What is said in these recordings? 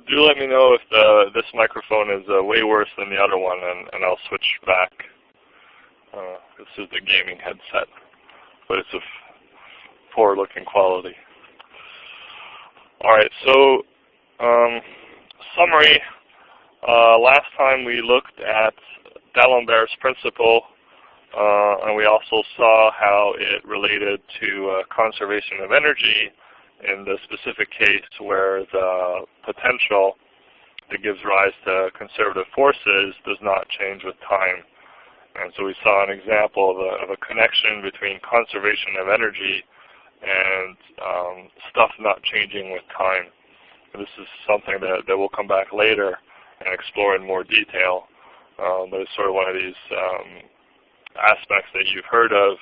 do let me know if this microphone is way worse than the other one, and I'll switch back. This is the gaming headset, but it's of poor looking quality. Alright, so summary. Last time we looked at D'Alembert's principle, and we also saw how it related to conservation of energy in the specific case where the potential that gives rise to conservative forces does not change with time. And so we saw an example of a connection between conservation of energy and stuff not changing with time. And this is something that we'll come back later and explore in more detail. But it's sort of one of these aspects that you've heard of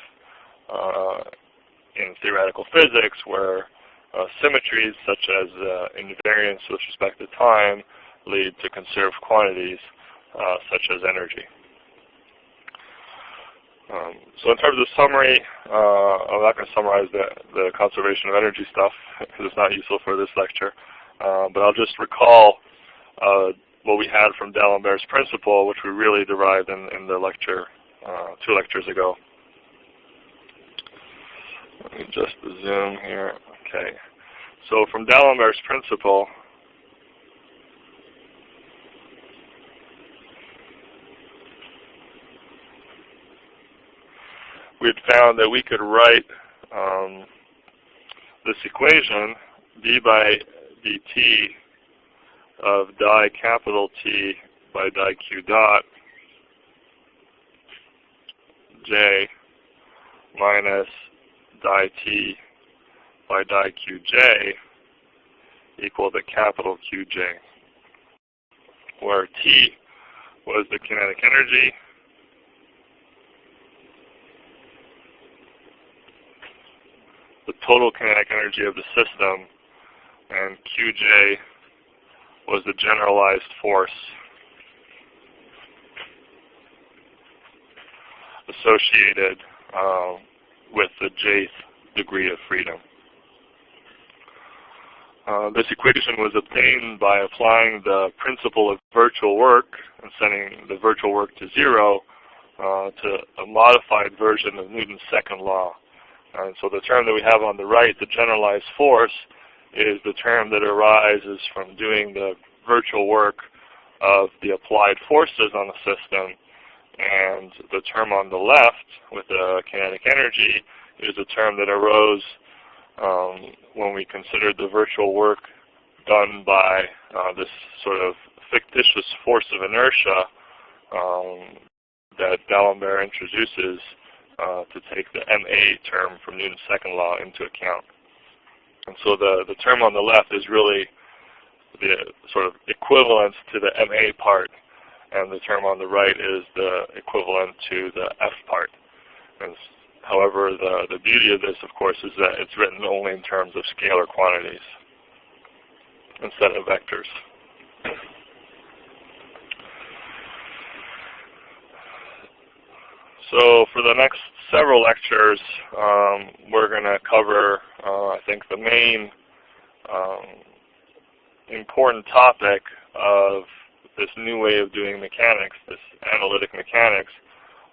in theoretical physics where symmetries such as invariance with respect to time lead to conserved quantities such as energy. So in terms of summary, I'm not going to summarize the conservation of energy stuff because it's not useful for this lecture, but I'll just recall what we had from D'Alembert's principle, which we really derived in the lecture 2 lectures ago. Let me just zoom here. Okay. So from D'Alembert's principle, we had found that we could write this equation, d by dt of di capital T by di q dot j minus di t by di qj equal to capital Qj, where T was the kinetic energy, the total kinetic energy of the system, and Qj was the generalized force associated with the jth degree of freedom. This equation was obtained by applying the principle of virtual work and setting the virtual work to 0 to a modified version of Newton's second law. And so the term that we have on the right, the generalized force, is the term that arises from doing the virtual work of the applied forces on the system. And the term on the left, with the kinetic energy, is a term that arose when we considered the virtual work done by this sort of fictitious force of inertia that D'Alembert introduces to take the ma term from Newton's second law into account. And so the term on the left is really the sort of equivalent to the ma part, and the term on the right is the equivalent to the f part. And however, the beauty of this, of course, is that it's written only in terms of scalar quantities instead of vectors. So for the next several lectures, we're going to cover, I think, the main important topic of this new way of doing mechanics, this analytic mechanics,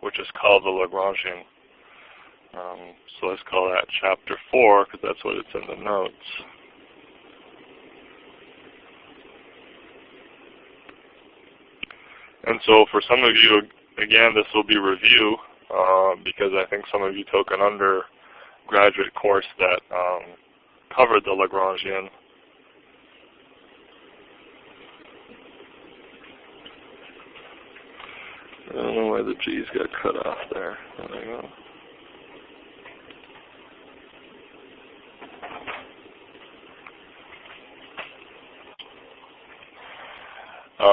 which is called the Lagrangian. So let's call that Chapter 4, because that's what it's in the notes. And so for some of you, again, this will be review, because I think some of you took an undergraduate course that covered the Lagrangian. I don't know why the G's got cut off there. There we go.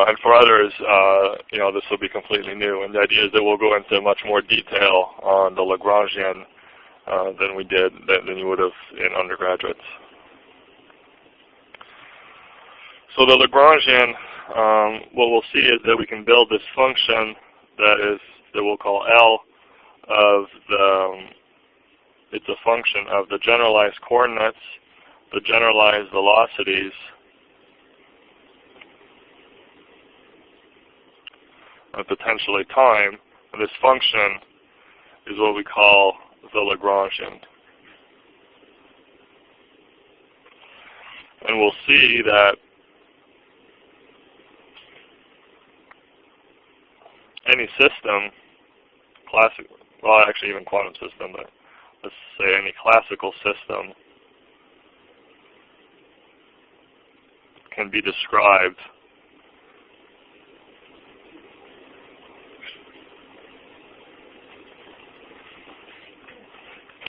And for others, this will be completely new. And the idea is that we'll go into much more detail on the Lagrangian than you would have in undergraduates. So the Lagrangian, what we'll see is that we can build this function that we'll call L of it's a function of the generalized coordinates, the generalized velocities, and potentially time, and this function is what we call the Lagrangian. And we'll see that any system, well actually even quantum system, but let's say any classical system can be described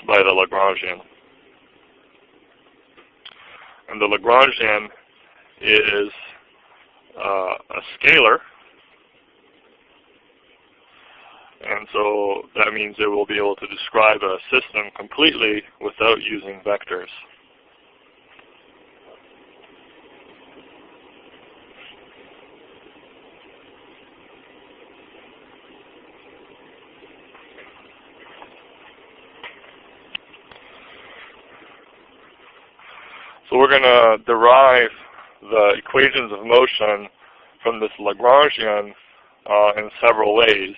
by the Lagrangian. And the Lagrangian is a scalar, and so that means it will be able to describe a system completely without using vectors. So we're going to derive the equations of motion from this Lagrangian in several ways.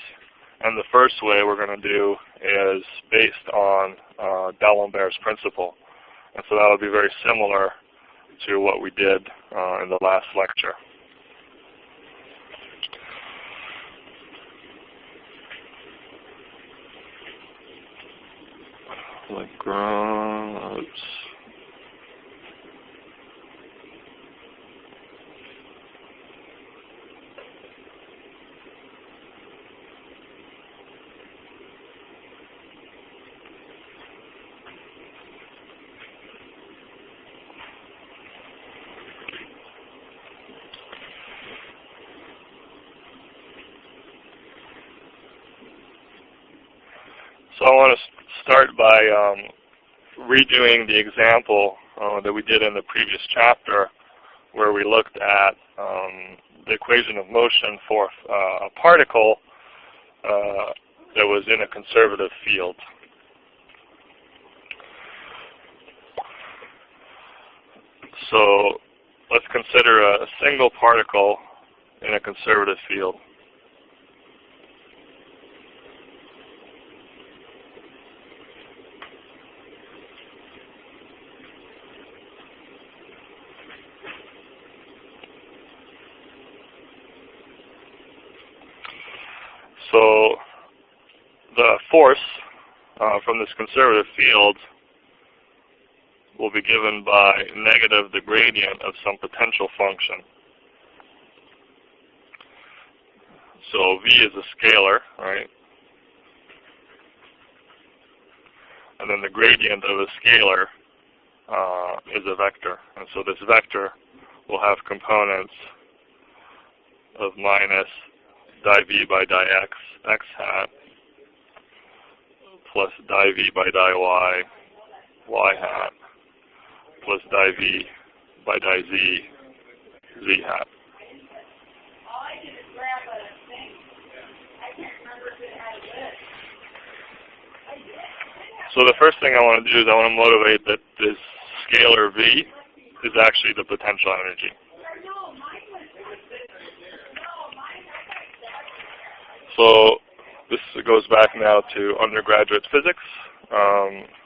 And the first way we're going to do is based on D'Alembert's principle. And so that will be very similar to what we did in the last lecture. Lagrange. So I want to start by redoing the example that we did in the previous chapter, where we looked at the equation of motion for a particle that was in a conservative field. So let's consider a single particle in a conservative field. So the force from this conservative field will be given by negative the gradient of some potential function. So V is a scalar, right? And then the gradient of a scalar is a vector. And so this vector will have components of minus di V by di X, X hat, plus di V by di Y, Y hat, plus di V by di Z, Z hat. So the first thing I want to do is I want to motivate that this scalar V is actually the potential energy. So this goes back now to undergraduate physics.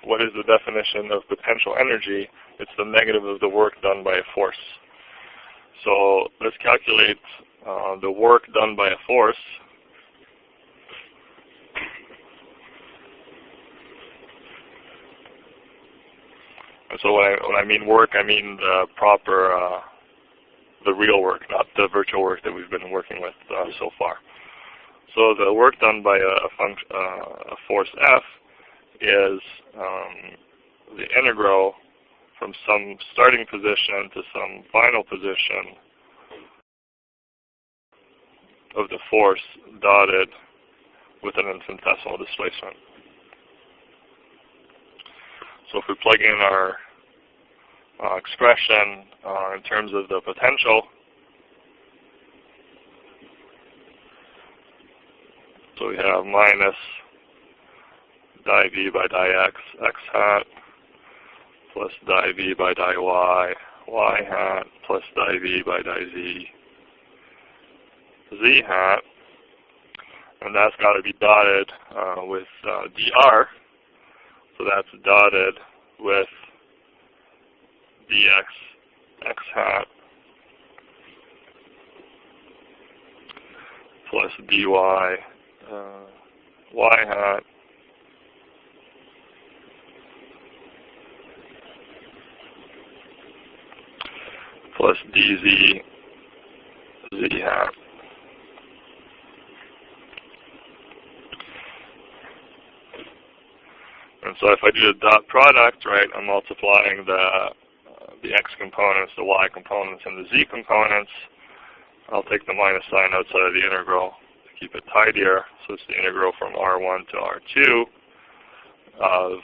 What is the definition of potential energy? It's the negative of the work done by a force. So let's calculate the work done by a force. And so when I mean work, I mean the proper, the real work, not the virtual work that we've been working with so far. So the work done by a force F is the integral from some starting position to some final position of the force dotted with an infinitesimal displacement. So if we plug in our expression in terms of the potential, so we have minus di V by di X, X hat, plus di V by di Y, Y hat, plus di V by di Z, Z hat, and that's got to be dotted with dr. So that's dotted with dx x hat plus dy y hat plus dz z hat. And so if I do the dot product, right, I'm multiplying the x components, the y components, and the z components. I'll take the minus sign outside of the integral to keep it tidier. So it's the integral from R1 to R2 of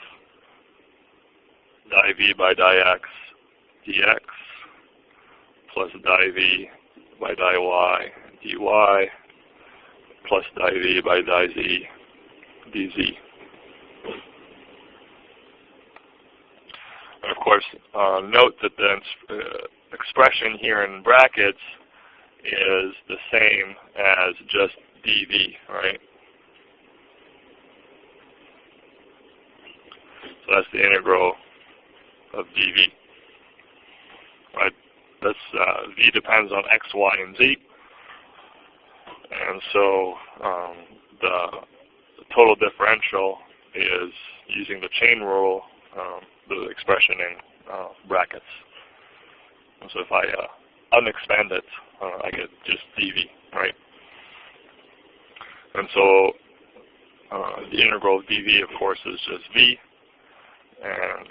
di v by di x dx plus di v by di y dy plus di v by di z dz. And of course, note that the expression here in brackets is the same as just dv, right? So that's the integral of dv, right? That's v depends on x, y, and z, and so the total differential is using the chain rule, the expression in brackets. And so if I unexpand it, I get just dv, right? And so the integral of dv, of course, is just v. And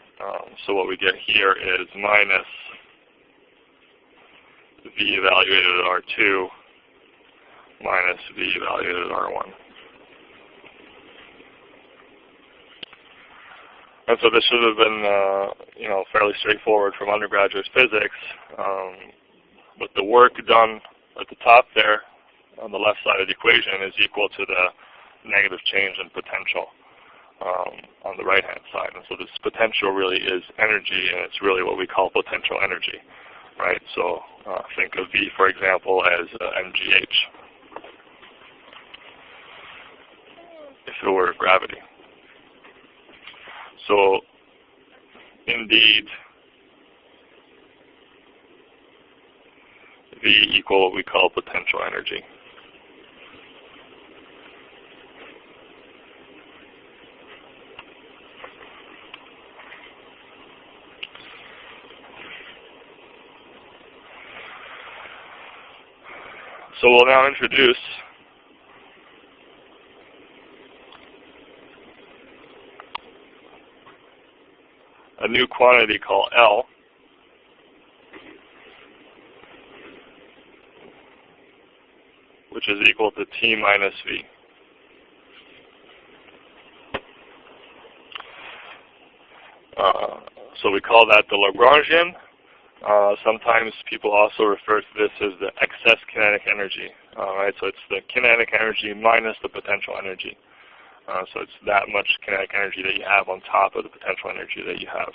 so what we get here is minus v evaluated at R2 minus v evaluated at R1. And so this should have been, fairly straightforward from undergraduate physics. But the work done at the top there on the left side of the equation is equal to the negative change in potential on the right-hand side. And so this potential really is energy, and it's really what we call potential energy, right? So think of V, for example, as mgh if it were gravity. So indeed, V equal what we call potential energy. So we'll now introduce a new quantity called L, which is equal to T minus V. So we call that the Lagrangian. Sometimes people also refer to this as the excess kinetic energy. Right? So it's the kinetic energy minus the potential energy. So it's that much kinetic energy that you have on top of the potential energy that you have.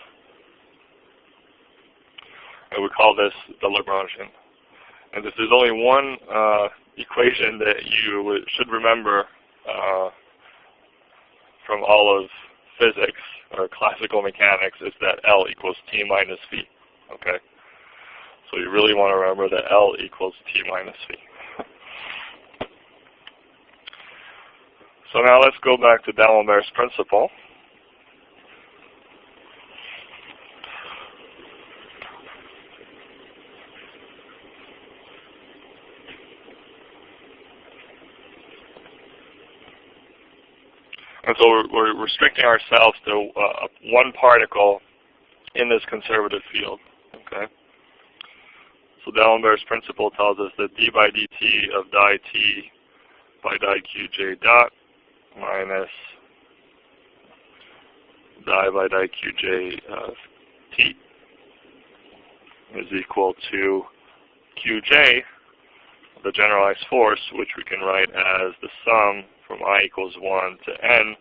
And we call this the Lagrangian. And if there's only one equation that you should remember from all of physics or classical mechanics, is that L equals T minus V. Okay? So you really want to remember that L equals T minus V. So now let's go back to D'Alembert's principle. And so we're restricting ourselves to one particle in this conservative field. Okay. So D'Alembert's principle tells us that d by dt of di t by di qj dot minus di by di qj of t is equal to qj, the generalized force, which we can write as the sum from I equals 1 to n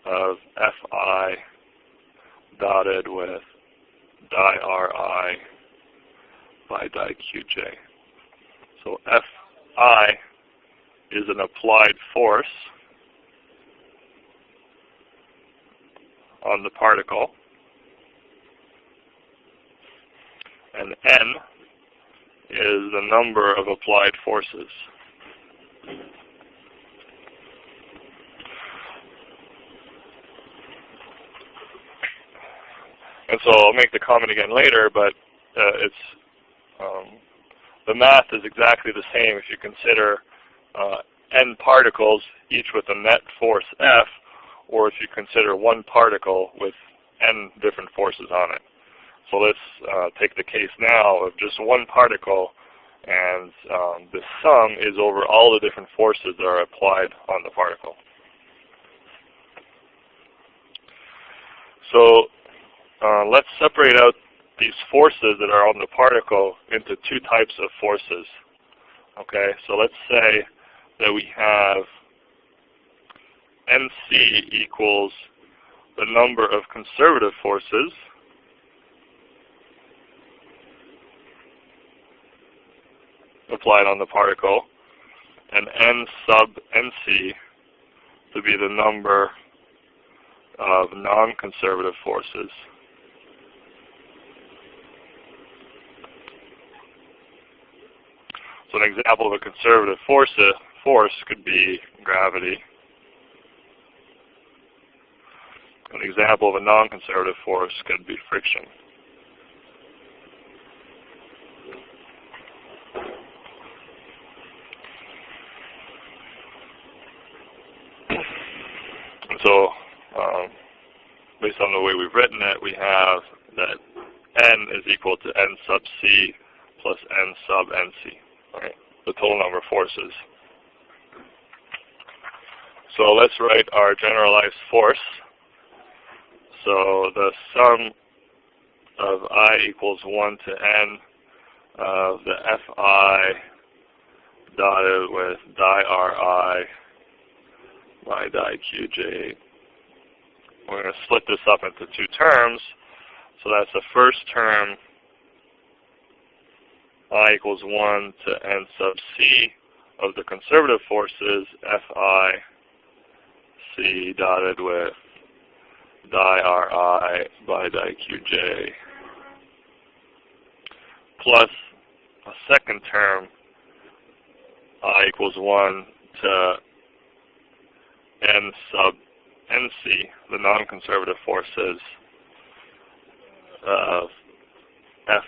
of Fi dotted with di Ri by di Qj. So Fi is an applied force on the particle, and N is the number of applied forces. And so I'll make the comment again later, but the math is exactly the same if you consider n particles, each with a net force F, or if you consider one particle with n different forces on it. So let's take the case now of just one particle, and the sum is over all the different forces that are applied on the particle. So let's separate out these forces that are on the particle into two types of forces. Okay, so let's say that we have NC equals the number of conservative forces applied on the particle, and N sub NC to be the number of non-conservative forces. So an example of a conservative force could be gravity. An example of a non-conservative force could be friction. And so, based on the way we've written it, we have that N is equal to N sub C plus N sub NC. Right, the total number of forces. So let's write our generalized force. So the sum of I equals 1 to N of the Fi dotted with di Ri by di Qj. We're going to split this up into two terms. So that's the first term, I equals 1 to N sub C of the conservative forces, Fi C dotted with di Ri by di Qj, plus a second term, I equals 1 to N sub NC, the non-conservative forces of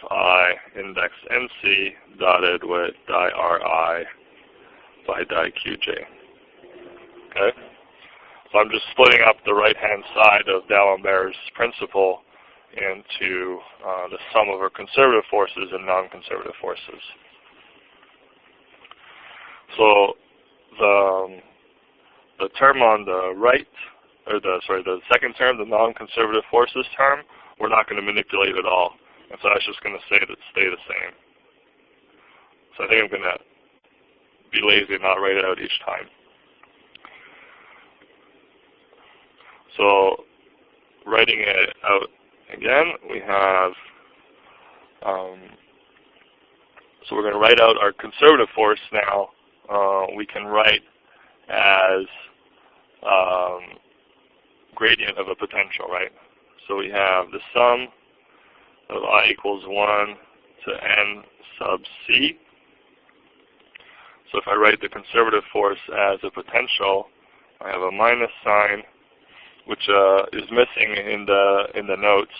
Fi index NC dotted with di Ri by di Qj. Okay? So I'm just splitting up the right-hand side of D'Alembert's principle into the sum of our conservative forces and non-conservative forces. So the term on the right, or the second term, the non-conservative forces term, we're not going to manipulate at all. And so I was just going to say that stay the same. So I think I'm going to be lazy and not write it out each time. So writing it out again, we have, so we're going to write out our conservative force now. We can write as gradient of a potential, right? So we have the sum of I equals 1 to N sub C. So if I write the conservative force as a potential, I have a minus sign, which is missing in the notes,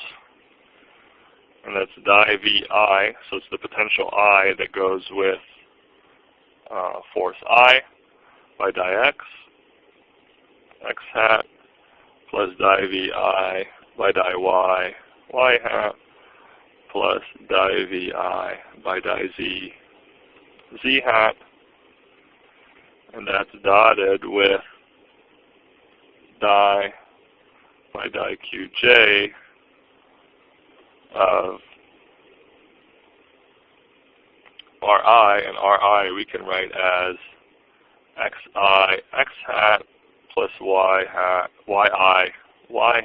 and that's di Vi. So it's the potential I that goes with force I by di X hat, plus di Vi by di Y hat, plus di Vi by di Z hat, and that's dotted with di by di Qj of Ri, and Ri we can write as Xi X hat plus Y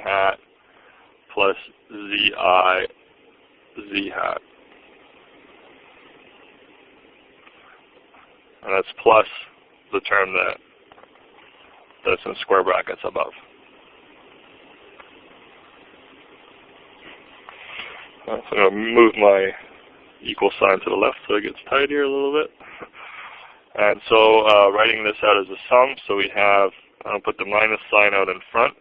hat plus Zi Z hat. And that's plus the term that's in square brackets above. So I'm going to move my equal sign to the left so it gets tidier a little bit. And so writing this out as a sum, so we have, I'll put the minus sign out in front.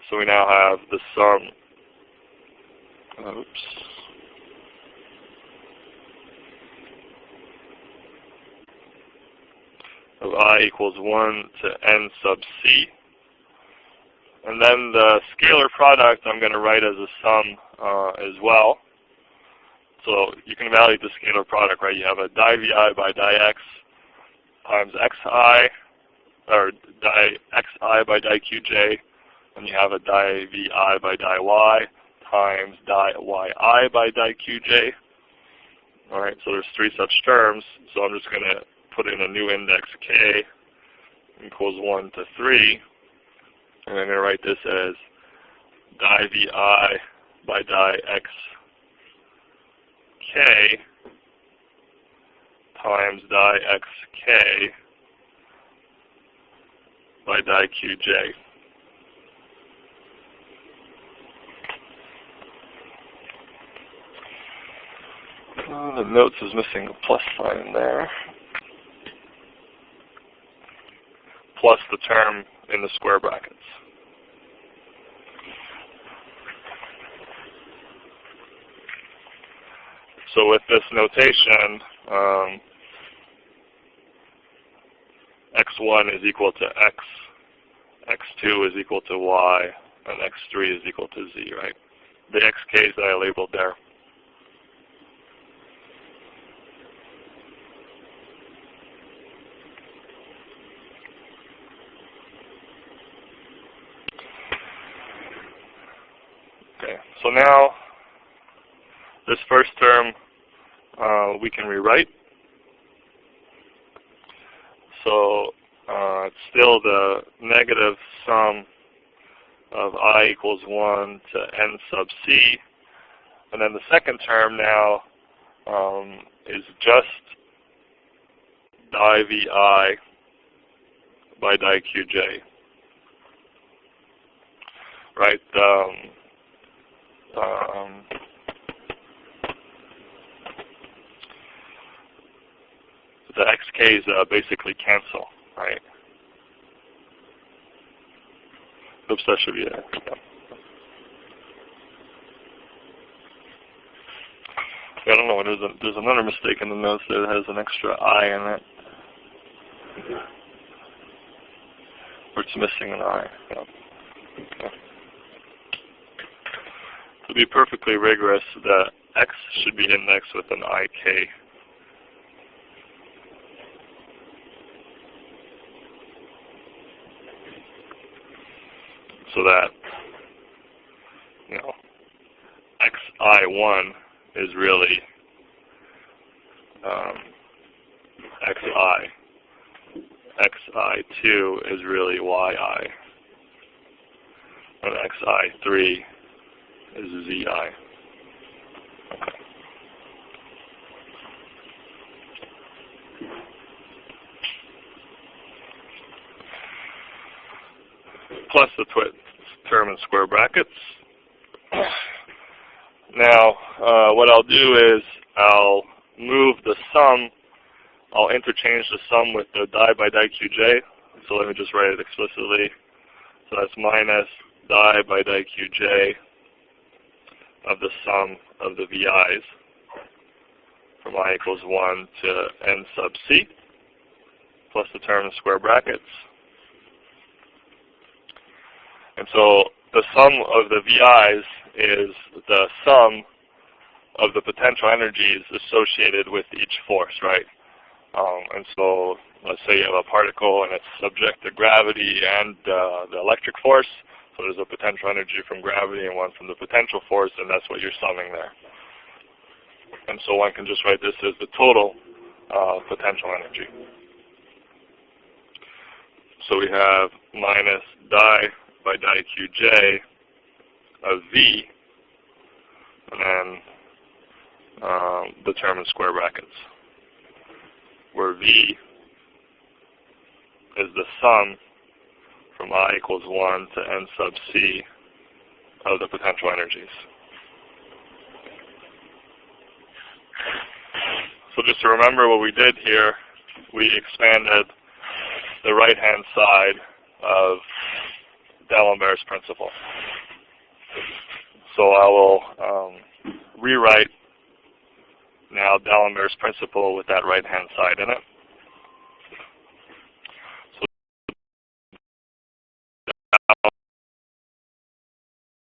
So we now have the sum, of I equals 1 to n sub c. And then the scalar product I'm going to write as a sum as well. So you can evaluate the scalar product, right? You have a di vi by di x times xi, or di xi by di qj, and you have a di vi by di y times di yi by di qj. All right, so there's 3 such terms. So I'm just going to put in a new index k equals 1 to 3, and I'm going to write this as di vi by di x k times di xk by di qj. The notes is missing a plus sign there. Plus the term in the square brackets. So with this notation, x1 is equal to x, x2 is equal to y, and x3 is equal to z, right? The xk's that I labeled there. Okay, so now this first term we can rewrite. So it's still the negative sum of I equals 1 to n sub c. And then the second term now is just di vi by di qj. Right? The xk's basically cancel, right? Oops, that should be it. I don't know. There's another mistake in the notes there that has an extra I in it. Or it's missing an I. Yeah. Okay. To be perfectly rigorous, the x should be indexed with an ik. So that, xi1 is really xi. xi2 is really yi. And xi3 is zi. Okay. Plus the term in square brackets. Now, what I'll do is I'll move the sum. I'll interchange the sum with the di by di qj. So let me just write it explicitly. So that's minus di by di qj of the sum of the vi's from I equals 1 to n sub c, plus the term in square brackets. And so the sum of the VI's is the sum of the potential energies associated with each force, right? And so let's say you have a particle and it's subject to gravity and the electric force. So there's a potential energy from gravity and one from the potential force, and that's what you're summing there. And so one can just write this as the total potential energy. So we have minus di by di qj of V, and then the term in square brackets, where V is the sum from I equals 1 to n sub c of the potential energies. So just to remember what we did here, we expanded the right-hand side of D'Alembert's principle. So I will rewrite now D'Alembert's principle with that right-hand side in it. So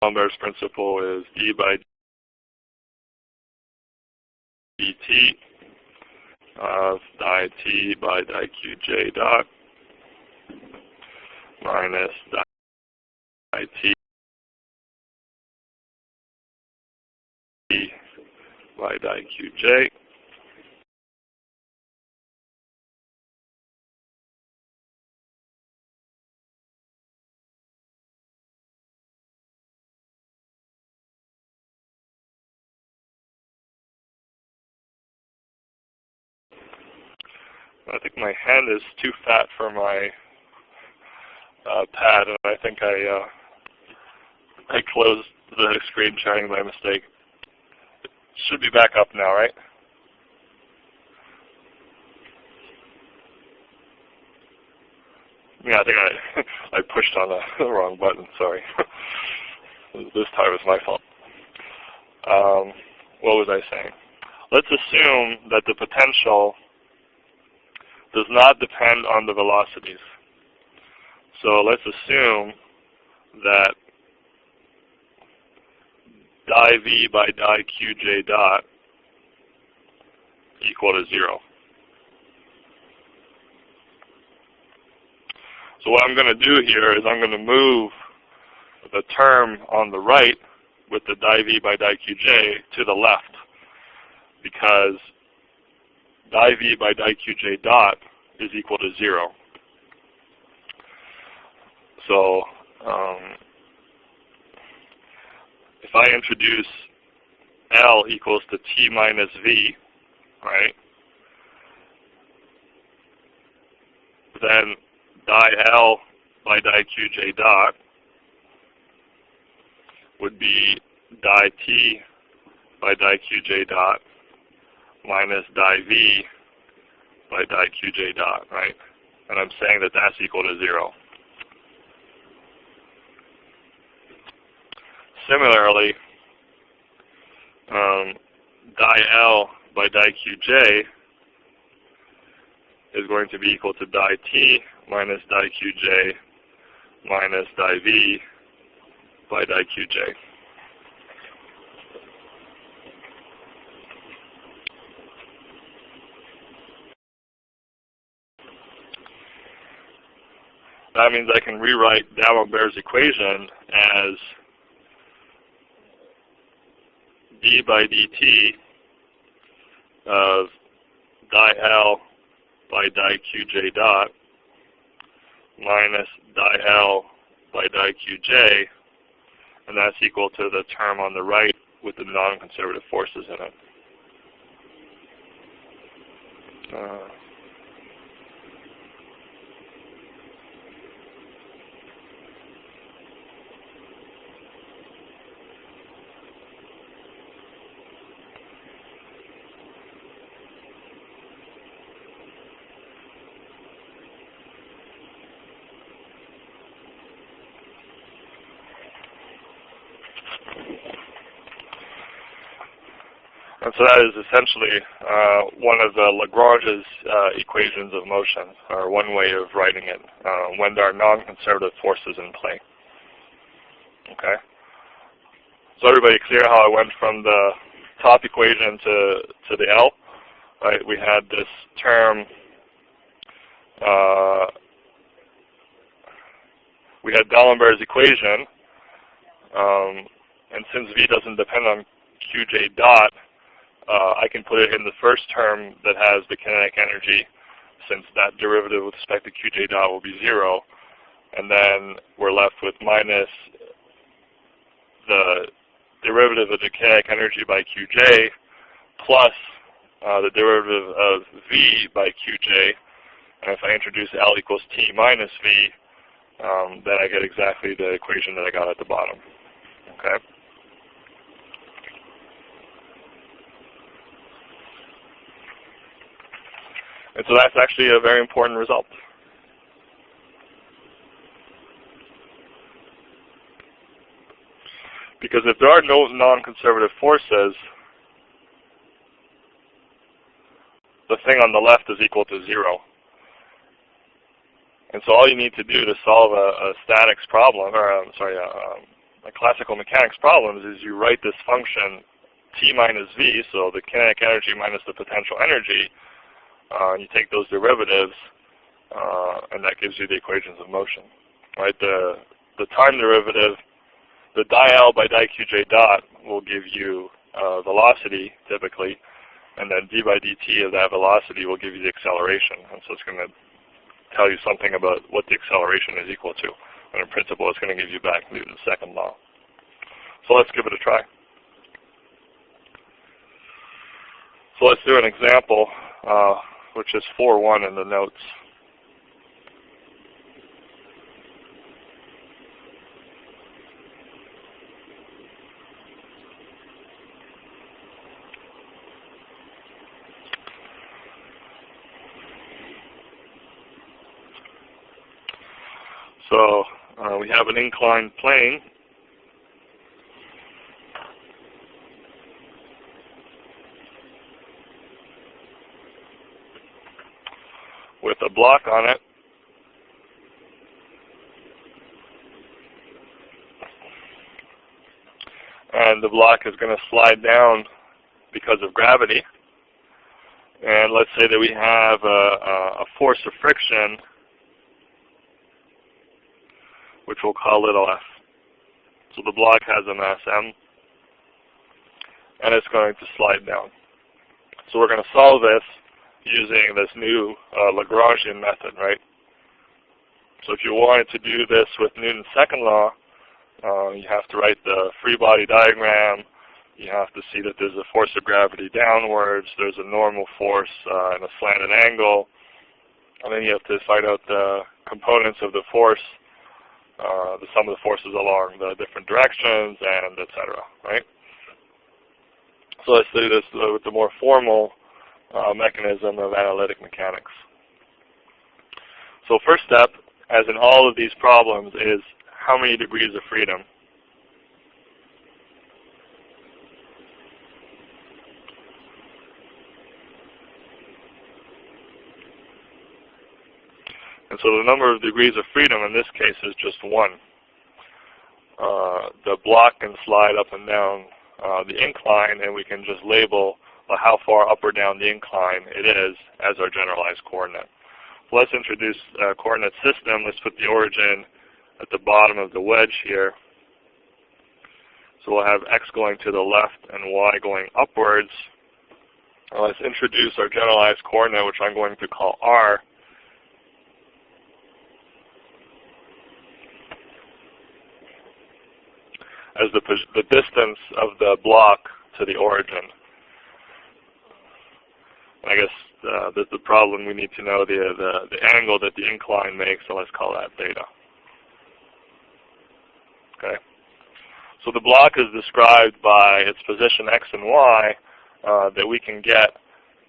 D'Alembert's principle is d by dt of di t by di qj dot minus di t by di qj I think my hand is too fat for my pad, and I think I closed the screen sharing by mistake. It should be back up now, right? Yeah, I think I pushed on the wrong button. Sorry. This time it's my fault. What was I saying? Let's assume that the potential does not depend on the velocities. So let's assume that di v by di qj dot equal to 0. So what I'm going to do here is I'm going to move the term on the right with the di v by di qj to the left, because di v by di qj dot is equal to 0. So if I introduce L equals to T minus V, right, then di L by di qj dot would be di T by di qj dot minus di V by di qj dot, right? And I'm saying that that's equal to 0. Similarly, di L by di qj is going to be equal to di T minus di qj minus di V by di qj. That means I can rewrite D'Alembert's equation as d by dt of di L by di qj dot minus di L by di qj, and that's equal to the term on the right with the non-conservative forces in it. And so that is essentially one of the Lagrange's equations of motion, or one way of writing it, when there are non-conservative forces in play. Okay? So everybody clear how I went from the top equation to the L? Right? We had this term, we had D'Alembert's equation, and since V doesn't depend on qj dot, I can put it in the first term that has the kinetic energy, since that derivative with respect to qj dot will be 0. And then we're left with minus the derivative of the kinetic energy by qj plus the derivative of v by qj. And if I introduce L equals T minus V, then I get exactly the equation that I got at the bottom. Okay. And so that's actually a very important result. Because if there are no non-conservative forces, the thing on the left is equal to 0. And so all you need to do to solve a statics problem, or a classical mechanics problem, is you write this function T minus V, so the kinetic energy minus the potential energy, and you take those derivatives, and that gives you the equations of motion. Right? The time derivative, the di-L by di-Qj dot will give you velocity, typically, and then d by dt of that velocity will give you the acceleration. And so it's going to tell you something about what the acceleration is equal to. And in principle, it's going to give you back Newton's second law. So let's give it a try. So let's do an example, which is 4.1 in the notes. So we have an inclined plane with a block on it, and the block is going to slide down because of gravity. And let's say that we have a force of friction, which we'll call little f. So the block has a mass m, and it's going to slide down. So we're going to solve this using this new Lagrangian method, right? So if you wanted to do this with Newton's second law, you have to write the free body diagram. You have to see that there's a force of gravity downwards, there's a normal force and a slanted angle, and then you have to find out the components of the force, the sum of the forces along the different directions, and etc. Right? So let's do this with the more formal mechanism of analytic mechanics. So first step, as in all of these problems, is how many degrees of freedom? And so the number of degrees of freedom in this case is just 1. The block can slide up and down the incline, and we can just label how far up or down the incline it is as our generalized coordinate. So let's introduce a coordinate system. Let's put the origin at the bottom of the wedge here. So we'll have x going to the left and y going upwards. Let's introduce our generalized coordinate, which I'm going to call r. As the distance of the block to the origin. I guess the problem we need to know the angle that the incline makes, so let's call that theta. Okay. So the block is described by its position x and y that we can get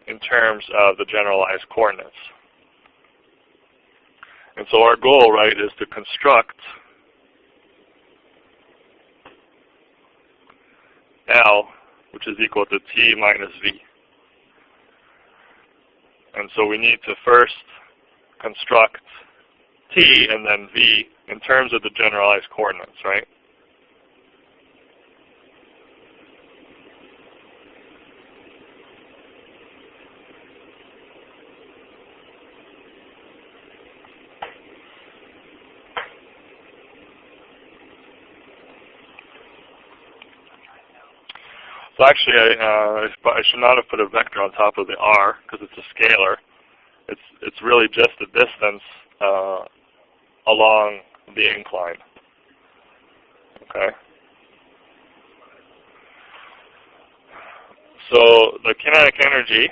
in terms of the generalized coordinates. And so our goal, right, is to construct L, which is equal to T minus V. And so we need to first construct T and then V in terms of the generalized coordinates, right? So actually, I should not have put a vector on top of the r because it's a scalar. It's really just the distance along the incline. Okay. So the kinetic energy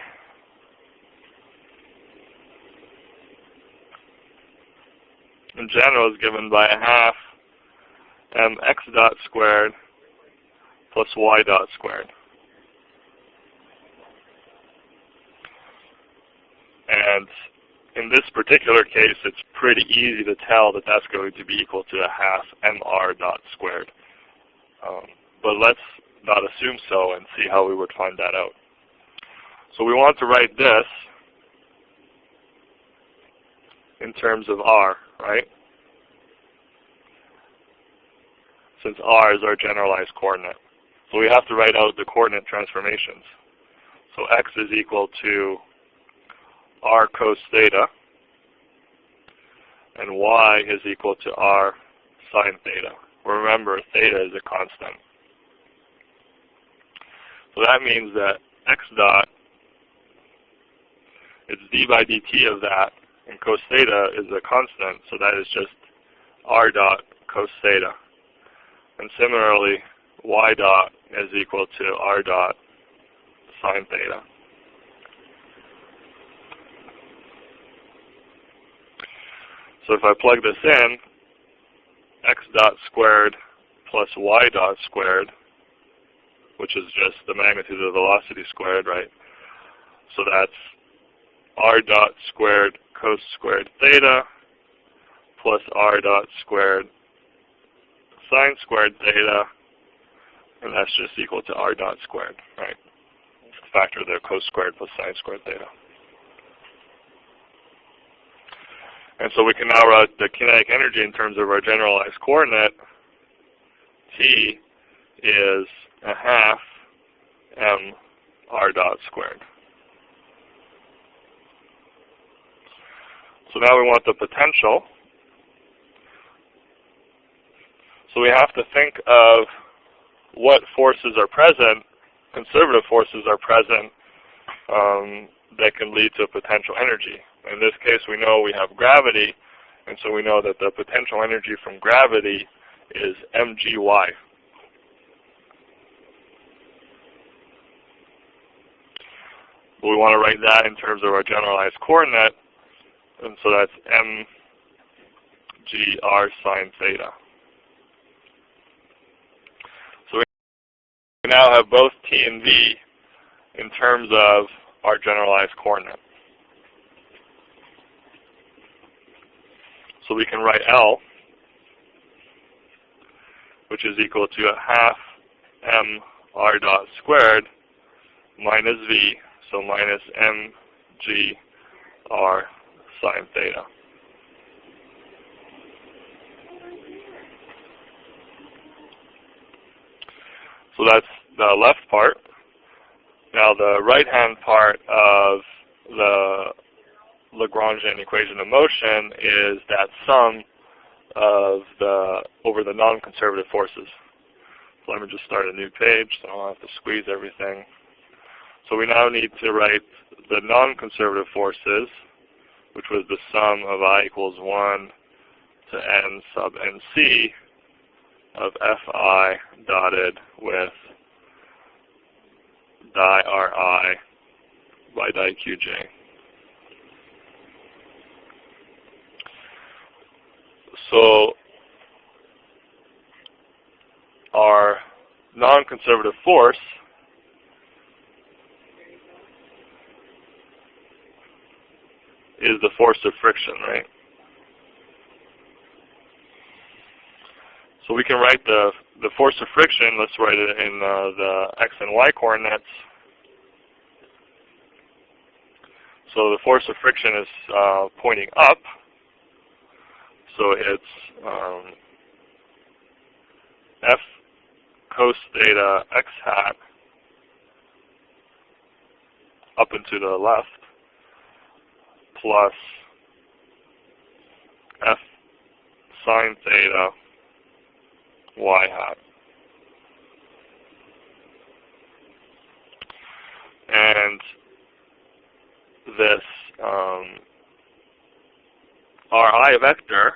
in general is given by a half mx dot squared plus y dot squared. And in this particular case, it's pretty easy to tell that that's going to be equal to a half mr dot squared. But let's not assume so and see how we would find that out. So we want to write this in terms of r, right? Since r is our generalized coordinate. So we have to write out the coordinate transformations. So x is equal to r cos theta, and y is equal to r sine theta. Remember, theta is a constant. So that means that x dot is d by dt of that, and cos theta is a constant, so that is just r dot cos theta. And similarly, y dot is equal to r dot sine theta. So if I plug this in, x dot squared plus y dot squared, which is just the magnitude of the velocity squared, right? So that's r dot squared cos squared theta plus r dot squared sine squared theta, and that's just equal to r dot squared, right? Factor the cos squared plus sine squared theta. And so we can now write the kinetic energy in terms of our generalized coordinate. T is a half m r dot squared. So now we want the potential. So we have to think of what forces are present, conservative forces are present, that can lead to a potential energy. In this case, we know we have gravity, and so we know that the potential energy from gravity is mgy. But we want to write that in terms of our generalized coordinate, and so that's mgr sine theta. So we now have both t and v in terms of our generalized coordinate. So we can write L, which is equal to a half m r dot squared minus v, so minus mg r sine theta. So that's the left part. Now the right-hand part of the Lagrangian equation of motion is that sum of over the non-conservative forces. So let me just start a new page so I don't have to squeeze everything. So we now need to write the non-conservative forces, which was the sum of I equals 1 to n sub nc of fi dotted with di ri by di qj. So our non-conservative force is the force of friction, right? So we can write the force of friction, let's write it in the x and y coordinates. So the force of friction is pointing up. So it's F cos theta x hat up and to the left plus F sine theta y hat. And this Ri vector,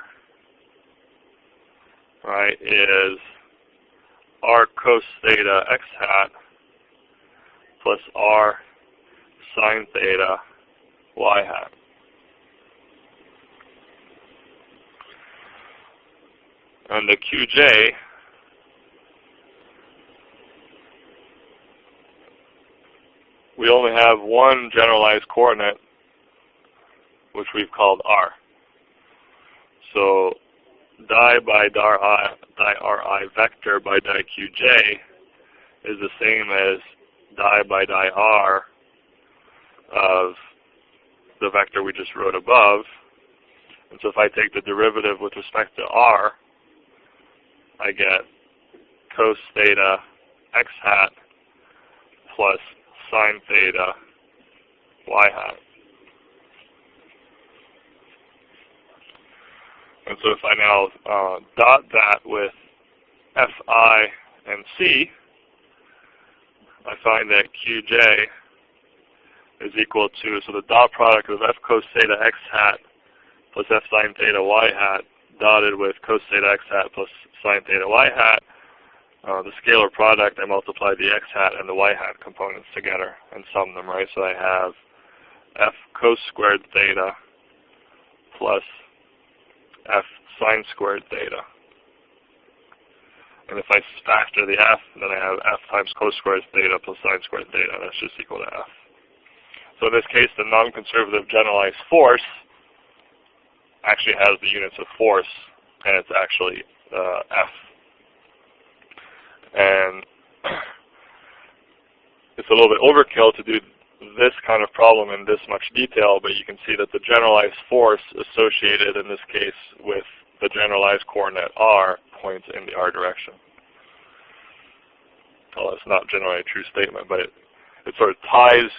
right, is R cos theta x hat plus R sine theta y hat. And the Qj we only have one generalized coordinate, which we've called r. So di by di vector by di Qj is the same as di by di r of the vector we just wrote above. And so if I take the derivative with respect to r, I get cos theta x hat plus sine theta y hat. And so if I now dot that with Fi and C, I find that Qj is equal to, so the dot product of F cos theta x hat plus F sine theta y hat dotted with cos theta x hat plus sine theta y hat. The scalar product, I multiply the x hat and the y hat components together and sum them, right? So I have F cos squared theta plus F sine squared theta. And if I factor the F, then I have F times cos squared theta plus sine squared theta. That's just equal to F. So in this case, the non-conservative generalized force actually has the units of force, and it's actually F. And it's a little bit overkill to do this kind of problem in this much detail, but you can see that the generalized force associated in this case with the generalized coordinate r points in the r direction. Well, it's not generally a true statement, but it sort of ties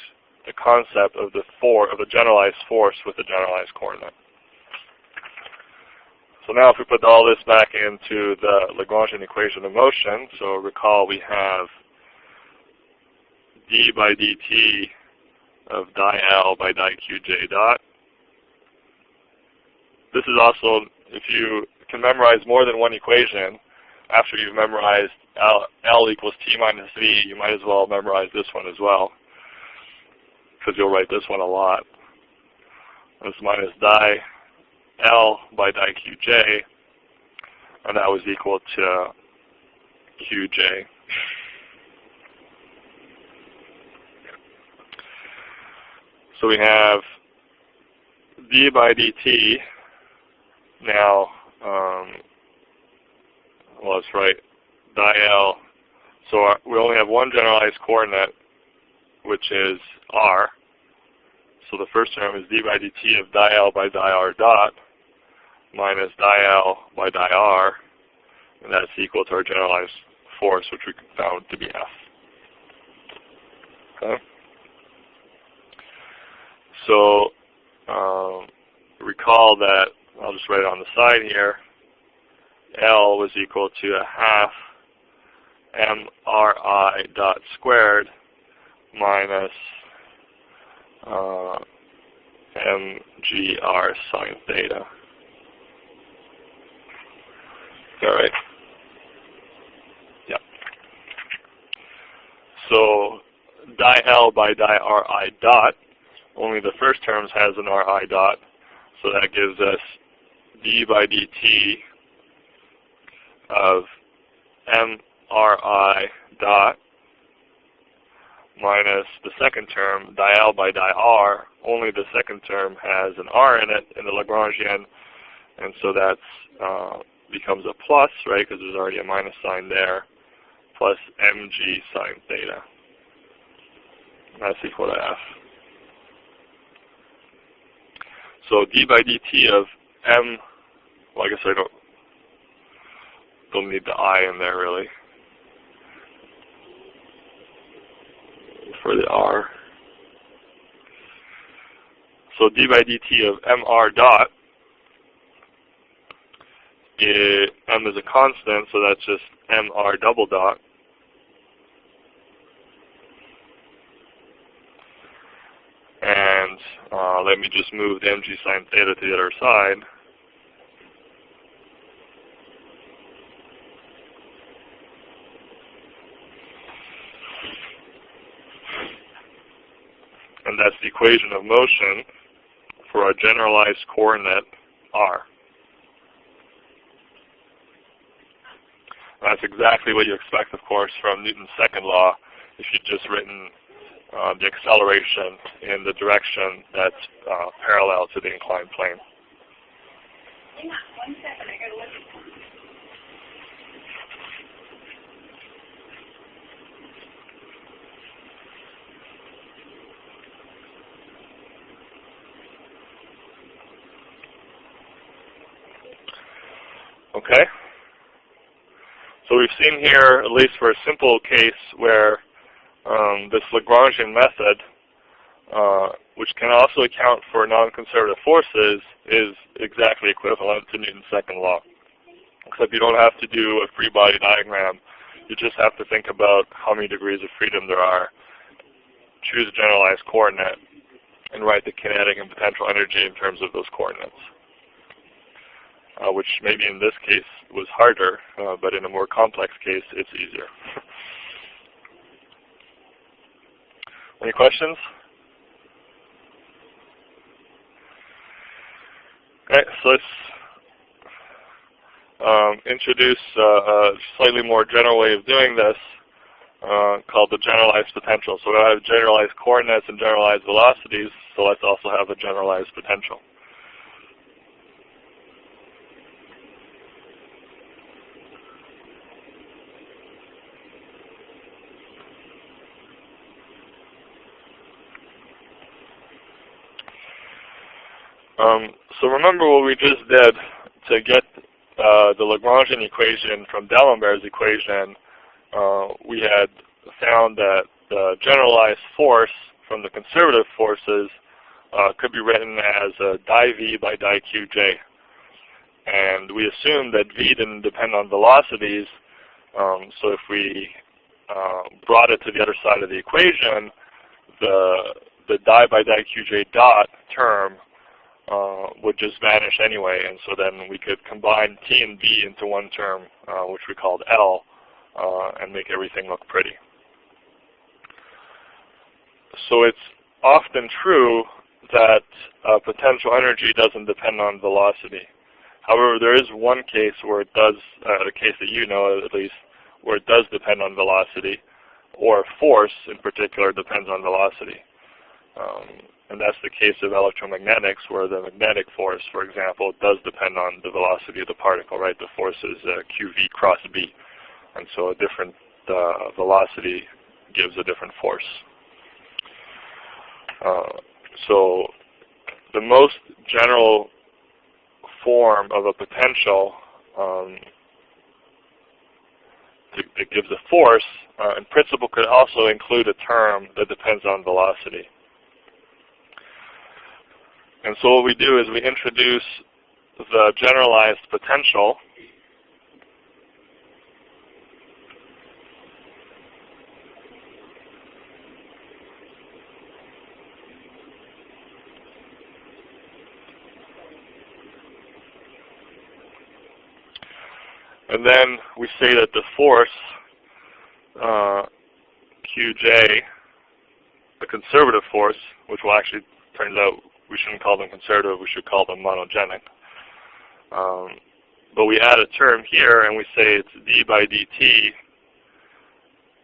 the concept of the generalized force with the generalized coordinate. So now if we put all this back into the Lagrangian equation of motion, so recall we have d by dt of di L by di Qj dot. This is also, if you can memorize more than one equation, after you've memorized L equals T minus V, you might as well memorize this one as well, because you'll write this one a lot. This minus di L by di Qj, and that was equal to Qj. So we have d by dt now, well, let's write di L. So we only have one generalized coordinate, which is r. So the first term is d by dt of di L by di r dot minus di L by di r, and that's equal to our generalized force, which we found to be F. Okay. So recall that, I'll just write it on the side here, L was equal to a half MRI dot squared minus MGR sine theta. Is that right? Yeah. So di L by di Ri dot, only the first term has an Ri dot, so that gives us d by dt of MRI dot minus the second term, di L by di R. Only the second term has an R in it in the Lagrangian, and so that's becomes a plus, right, because there's already a minus sign there, plus mg sine theta. That's equal to F. So d by dt of m, well, I guess I don't need the I in there really for the R. So d by dt of mr dot, m is a constant, so that's just mr double dot. And let me just move the mg sine theta to the other side. And that's the equation of motion for a generalized coordinate r. That's exactly what you expect, of course, from Newton's second law if you'd just written the acceleration in the direction that's parallel to the inclined plane. Hang on 1 second, I gotta look at something. Okay. So we've seen here, at least for a simple case, where this Lagrangian method, which can also account for non-conservative forces, is exactly equivalent to Newton's second law. Except you don't have to do a free body diagram. You just have to think about how many degrees of freedom there are, choose a generalized coordinate, and write the kinetic and potential energy in terms of those coordinates. Which maybe in this case was harder, but in a more complex case, it's easier. Any questions? Okay, so let's introduce a slightly more general way of doing this called the generalized potential. So we have generalized coordinates and generalized velocities, so let's also have a generalized potential. So remember what we just did to get the Lagrangian equation from D'Alembert's equation. We had found that the generalized force from the conservative forces could be written as a di V by di Qj. And we assumed that V didn't depend on velocities, so if we brought it to the other side of the equation, the di by di Qj dot term would just vanish anyway, and so then we could combine T and V into one term, which we called L, and make everything look pretty. So it's often true that potential energy doesn't depend on velocity. However, there is one case where it does, the case that you know at least, where it does depend on velocity, or force in particular depends on velocity. And that's the case of electromagnetics, where the magnetic force, for example, does depend on the velocity of the particle, right? The force is QV cross B. And so a different velocity gives a different force. So the most general form of a potential that gives a force, in principle, could also include a term that depends on velocity. And so what we do is we introduce the generalized potential and then we say that the force Qj, the conservative force, which will actually turns out we shouldn't call them conservative, we should call them monogenic. But we add a term here and we say it's d by dt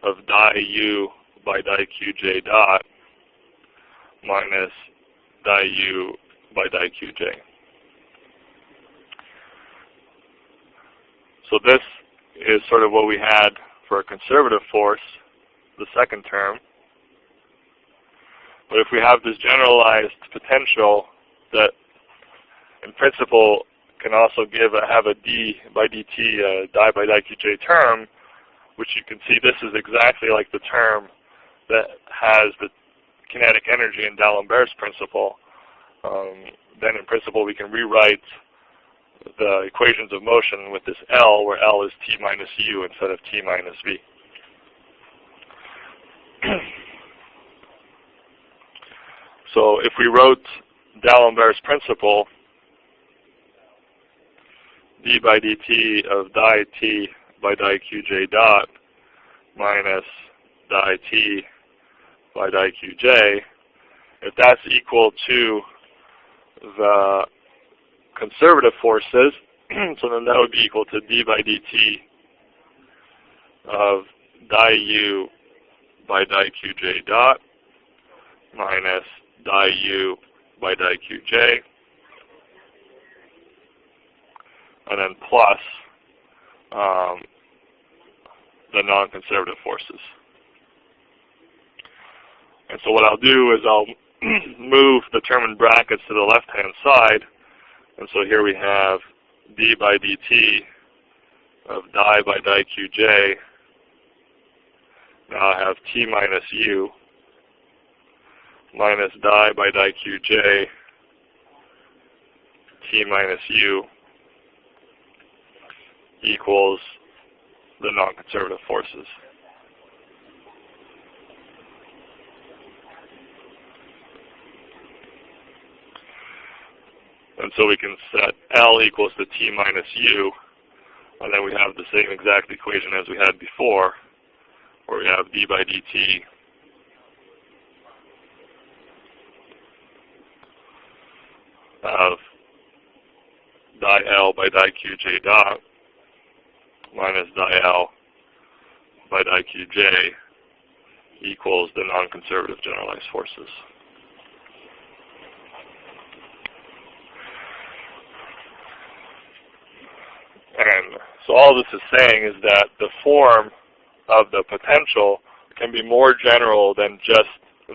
of di u by di Qj dot minus di u by di Qj. So this is sort of what we had for a conservative force, the second term. But if we have this generalized potential that, in principle, can also have a d by dt, di by di Qj term, which you can see this is exactly like the term that has the kinetic energy in D'Alembert's principle, then in principle we can rewrite the equations of motion with this L, where L is T minus U instead of T minus V. So if we wrote D'Alembert's principle, d by dt of di T by di Qj dot minus di T by di Qj, if that's equal to the conservative forces, so then that would be equal to d by dt of di u by di qj dot minus di u by di qj, and then plus the non-conservative forces. And so what I'll do is I'll move the term in brackets to the left-hand side, and so here we have d by dt of di by di qj. Now I have t minus u minus di by di qj t minus u equals the non-conservative forces. And so we can set L equals to T minus U, and then we have the same exact equation as we had before, where we have d by dt of di L by di qj dot minus di L by di qj equals the non-conservative generalized forces. And so all this is saying is that the form of the potential can be more general than just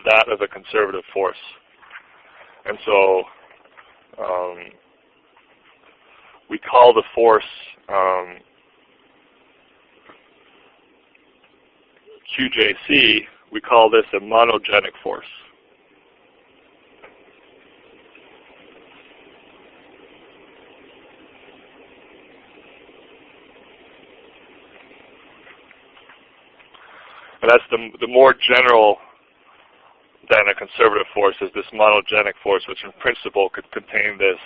that of a conservative force. And so we call the force QJC, we call this a monogenic force. And that's the more general than a conservative force is this monogenic force, which in principle could contain this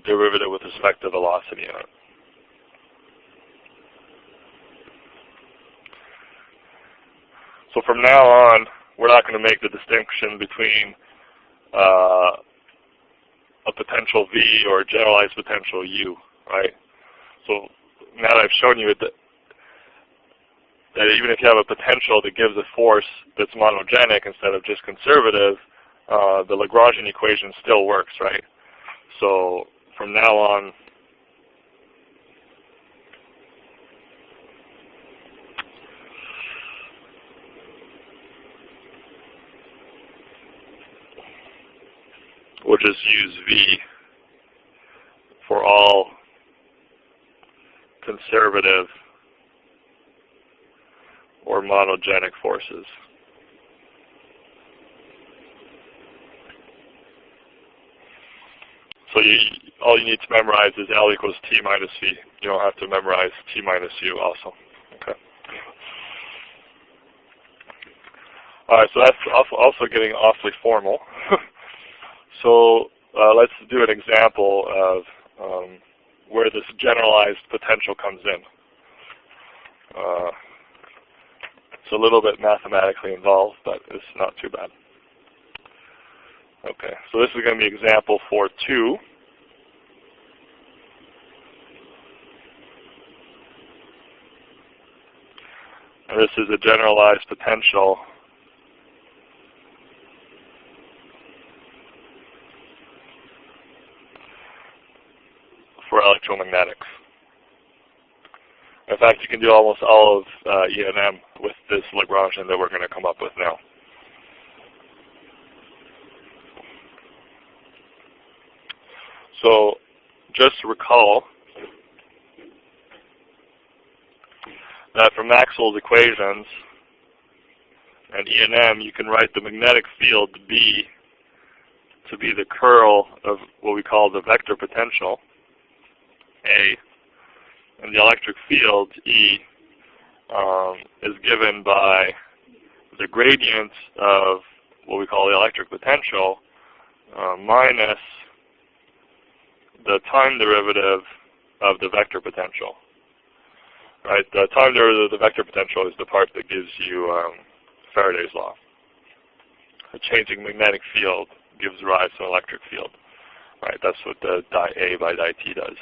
derivative with respect to velocity in it. So from now on, we're not going to make the distinction between a potential V or a generalized potential U, right? So now that I've shown you that even if you have a potential that gives a force that's monogenic instead of just conservative, the Lagrangian equation still works, right? So from now on, we'll just use V for all conservative or monogenic forces. So all you need to memorize is L equals T minus V. You don't have to memorize T minus U also. Okay. All right, so that's also getting awfully formal. So let's do an example of where this generalized potential comes in. It's a little bit mathematically involved, but it's not too bad. Okay, so this is going to be example 4.2. And this is a generalized potential for electromagnetics. In fact, you can do almost all of E and M with this Lagrangian that we're going to come up with now. So just recall that from Maxwell's equations and E and M, you can write the magnetic field B to be the curl of what we call the vector potential, A, and the electric field, E, is given by the gradient of what we call the electric potential minus the time derivative of the vector potential. Right? The time derivative of the vector potential is the part that gives you Faraday's law. A changing magnetic field gives rise to an electric field. Right? That's what the di A by di T does.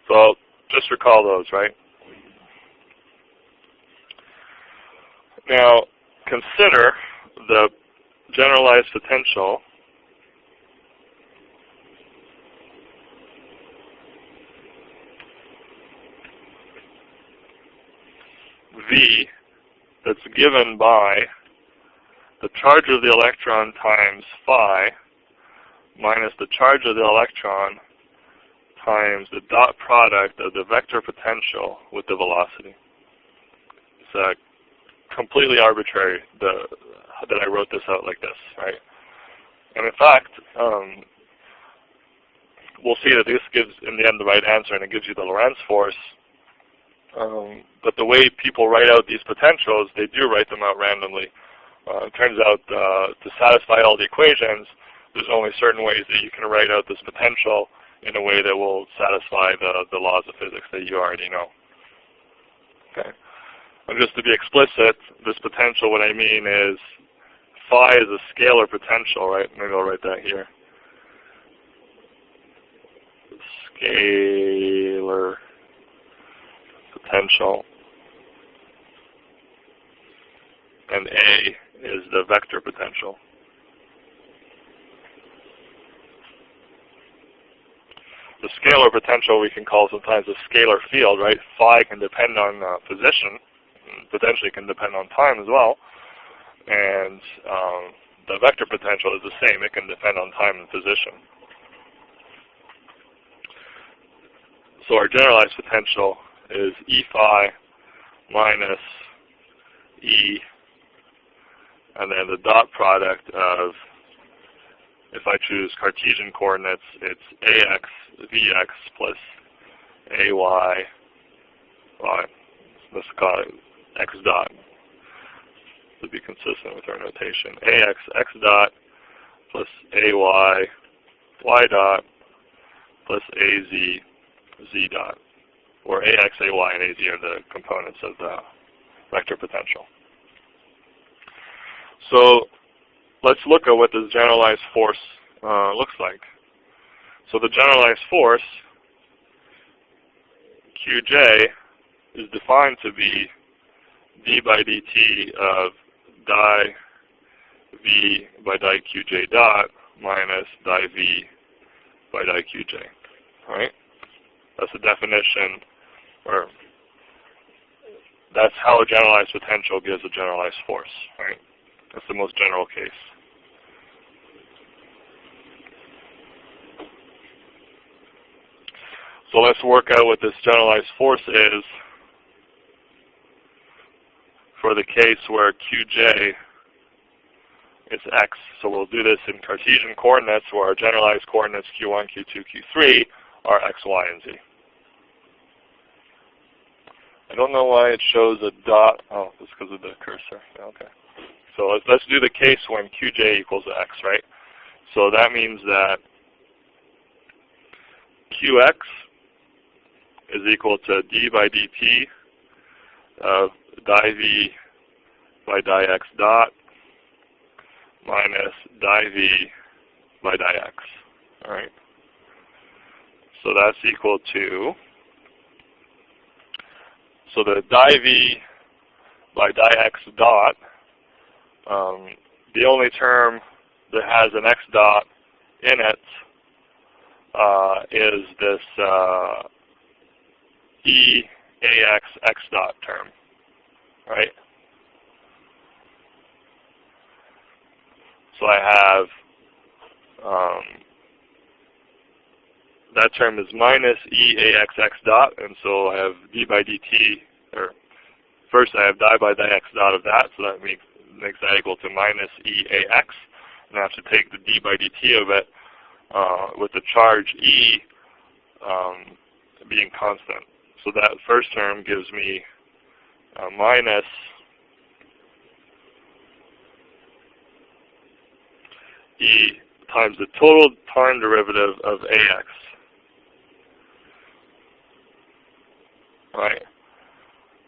So just recall those, right? Now, consider the generalized potential V that's given by the charge of the electron times phi minus the charge of the electron times the dot product of the vector potential with the velocity. It's completely arbitrary that I wrote this out like this, right? And in fact, we'll see that this gives, in the end, the right answer, and it gives you the Lorentz force. But the way people write out these potentials, they do write them out randomly. It turns out to satisfy all the equations, there's only certain ways that you can write out this potential in a way that will satisfy the laws of physics that you already know. Okay. And just to be explicit, this potential, what I mean is phi is a scalar potential, right? Maybe I'll write that here. Scalar potential. And A is the vector potential. The scalar potential we can call sometimes a scalar field, right? Phi can depend on position, potentially can depend on time as well. And the vector potential is the same. It can depend on time and position. So our generalized potential is E phi minus E, and then the dot product of, if I choose Cartesian coordinates, it's AX VX plus AY, let's call it X dot to be consistent with our notation. AX X dot plus AY Y dot plus AZ Z dot, where AX, AY, and AZ are the components of the vector potential. So let's look at what this generalized force looks like. So the generalized force, Qj, is defined to be d by dt of di v by di qj dot minus di v by di qj. All right? That's the definition, or that's how a generalized potential gives a generalized force. Right? That's the most general case. So let's work out what this generalized force is for the case where Qj is x. So we'll do this in Cartesian coordinates, where our generalized coordinates Q1, Q2, Q3 are x, y, and z. I don't know why it shows a dot. Oh, it's because of the cursor. Okay. So let's do the case when Qj equals x, right? So that means that Qx is equal to d by dt of di v by di x dot minus di v by di x. All right. So that's equal to, so the di v by di x dot, the only term that has an x dot in it is this E AX x dot term, right? So I have, that term is minus E AX x dot, and so I have d by dt, or first I have di by di x dot of that, so that makes that equal to minus E AX, and I have to take the d by dt of it with the charge E being constant. So that first term gives me minus E times the total time derivative of AX. Right.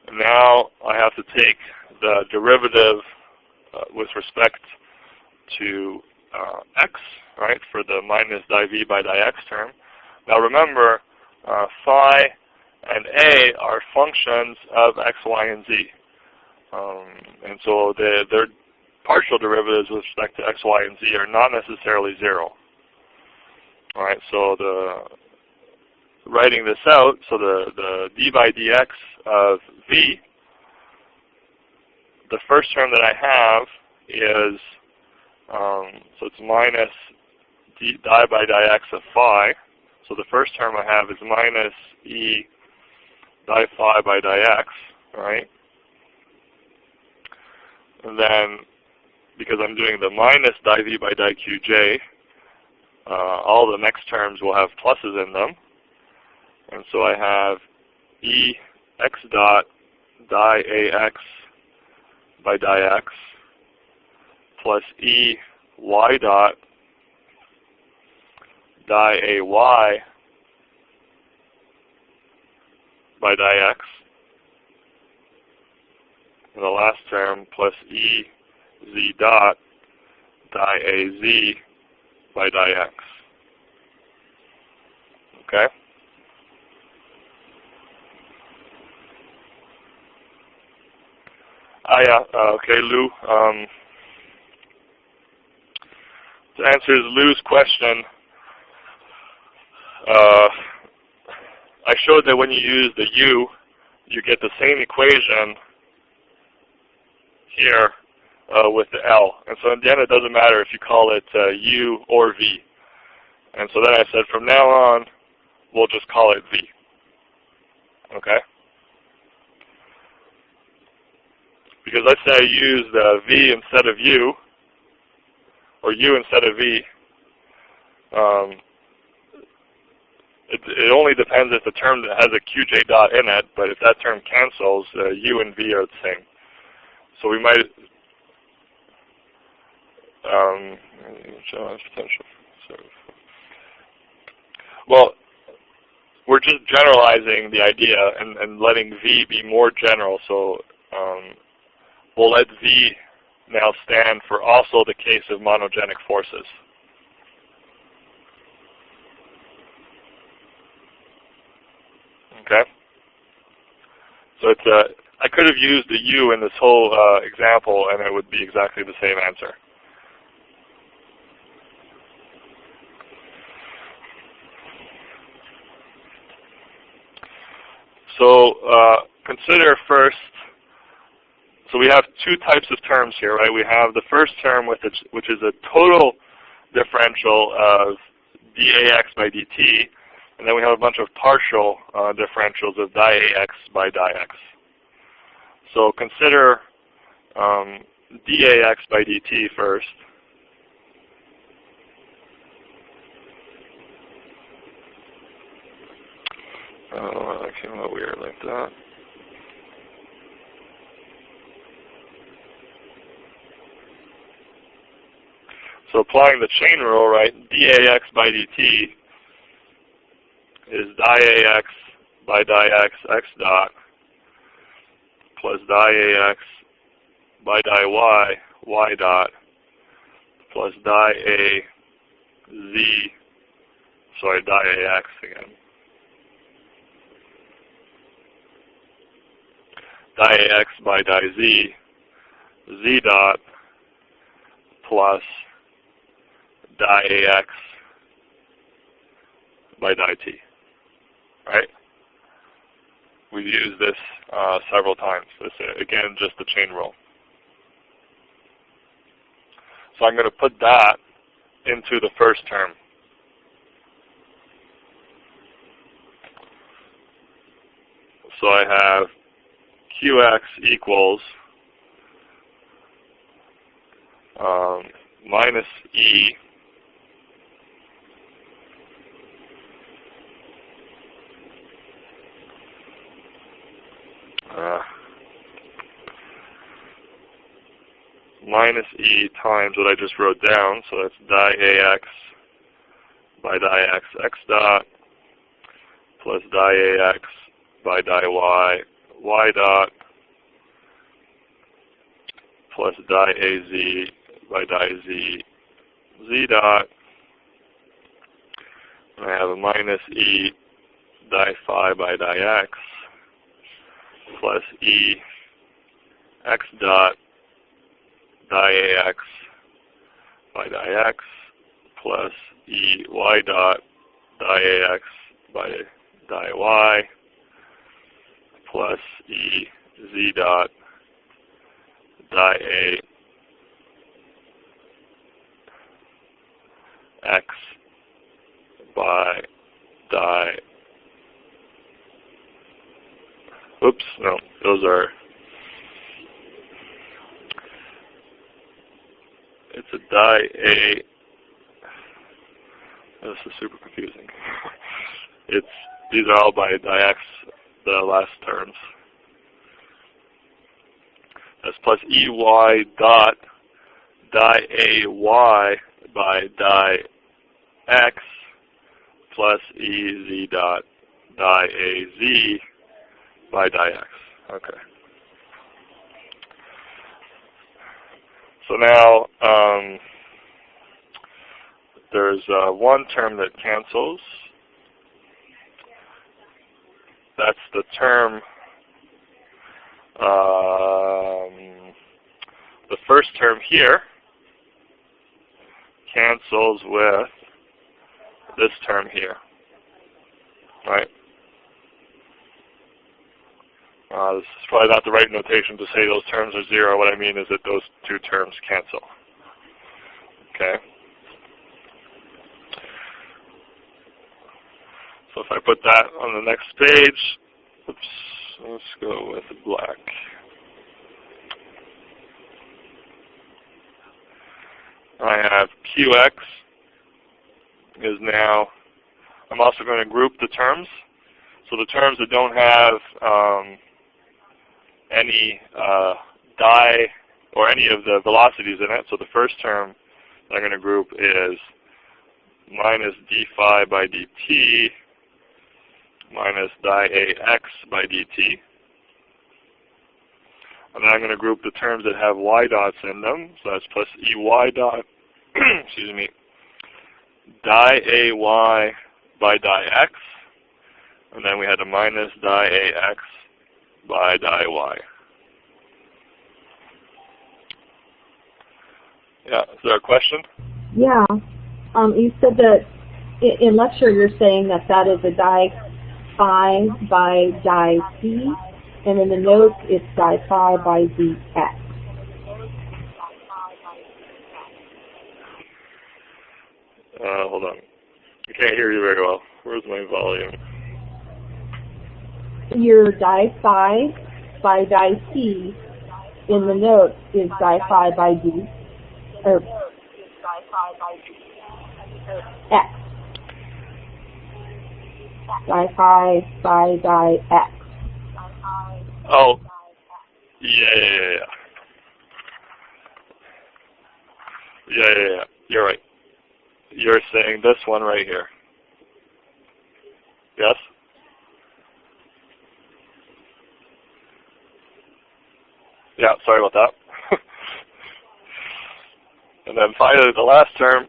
And now I have to take the derivative with respect to x, right, for the minus di v by di x term. Now remember, phi and a are functions of x, y, and z. And so their partial derivatives with respect to x, y, and z are not necessarily 0. All right, so writing this out, so the d by dx of v, the first term that I have is, so it's minus di by dx of phi. So the first term I have is minus e di phi by dx, right? And then, because I'm doing the minus di v by di qj, all the next terms will have pluses in them. And so I have e x dot di ax by dx plus e y dot di ay by dx, and the last term plus e z dot di az by dx. Okay? Yeah, okay, Lou. To answer Lou's question, I showed that when you use the u, you get the same equation here with the L. And so in the end, it doesn't matter if you call it u or v. And so then I said, from now on, we'll just call it v. Okay? Because let's say I used v instead of u, or u instead of v. It only depends if the term that has a qj dot in it, but if that term cancels, u and v are the same. So we might potential. Well, we're just generalizing the idea and letting v be more general. So we'll let v now stand for also the case of monogenic forces. Okay? So it's I could have used the u in this whole example, and it would be exactly the same answer. So consider first, so we have two types of terms here, right? We have the first term, which is a total differential of dAx by dt, and then we have a bunch of partial differentials of dAx by dx. So consider dAx by dt first. Oh, that came out weird like that. So applying the chain rule, right, dAx by dt is dAx by dx x dot plus dAx by dy y dot plus dAz, sorry, dAx again. dAx by dy z dot plus dAx by dt, right? We've used this several times. This again, just the chain rule. So I'm going to put that into the first term. So I have Qx equals minus E minus E times what I just wrote down, so that's dAx by dx x dot plus dAx by dy y dot plus dAz by dy z dot. And I have a minus E di phi by dx plus E x dot di-ax by di-x plus E y dot di-ax by di-y plus E z dot di-a x by di. Oops, no, those are. It's a di-a. This is super confusing. These are all by di-x, the last terms. That's plus ey dot di-ay by di-x plus ez dot di-az by di-x. Okay. So now there's one term that cancels. That's the term, the first term here cancels with this term here, right? This is probably not the right notation to say those terms are zero. What I mean is that those two terms cancel. Okay? So if I put that on the next page, oops, let's go with black. I have Qx is now, I'm also going to group the terms. So the terms that don't have any di or any of the velocities in it. So the first term I'm going to group is minus d phi by dt minus di-ax by dt. And then I'm going to group the terms that have y dots in them. So that's plus ey dot, excuse me, di-ay by di-x. And then we had a minus di-ax by di-y. Yeah, is there a question? Yeah. You said that in lecture you're saying that that is a di-phi by di-c, and in the notes it's di-phi by dx. Hold on. I can't hear you very well. Where's my volume? Your di-phi by di-c in the notes is di-phi by d, or x. Di-phi by di-x. Oh, yeah. You're right. You're saying this one right here. Yes? Yeah, sorry about that. And then finally, the last term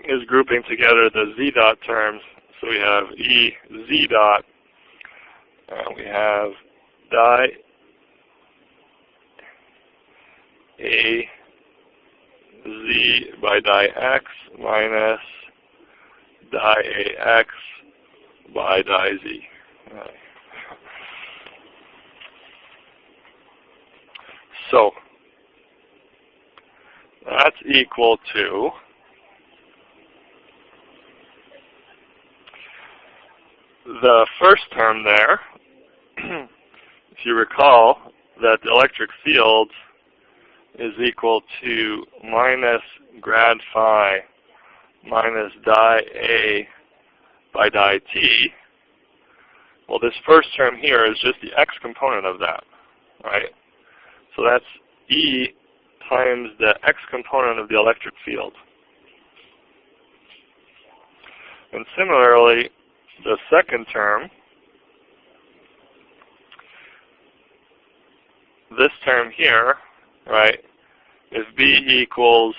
is grouping together the z dot terms. So we have e z dot, and we have di a z by di-x minus di-ax by di-z. So that's equal to the first term there. If you recall that the electric field is equal to minus grad phi minus di-a by di-t. Well, this first term here is just the x component of that, right? So that's E times the x component of the electric field. And similarly, the second term, this term here, right, if B equals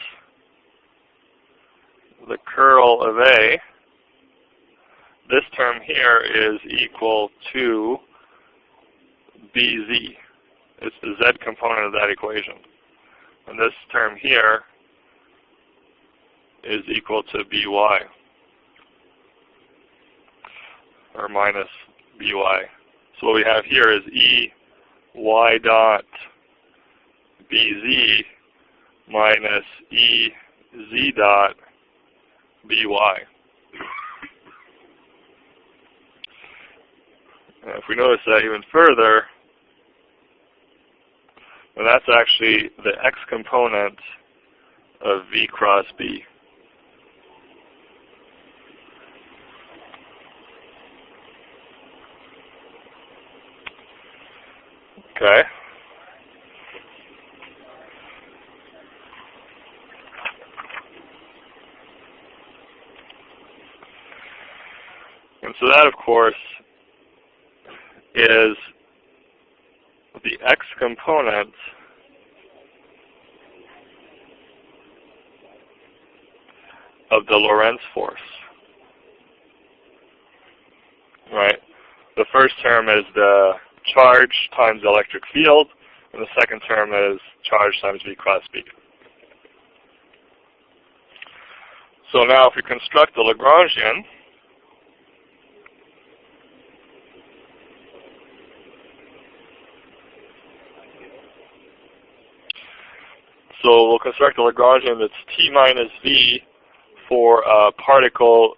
the curl of A, this term here is equal to BZ, It's the z component of that equation. And this term here is equal to by, or minus by. So what we have here is y dot bz minus ez dot by. And if we notice that even further, then that's actually the x component of v cross b. Okay. And so that, of course, is the x component of the Lorentz force, right? The first term is the charge times the electric field, and the second term is charge times v cross b. So now if we construct the Lagrangian, so we'll construct a Lagrangian that's t minus v for a particle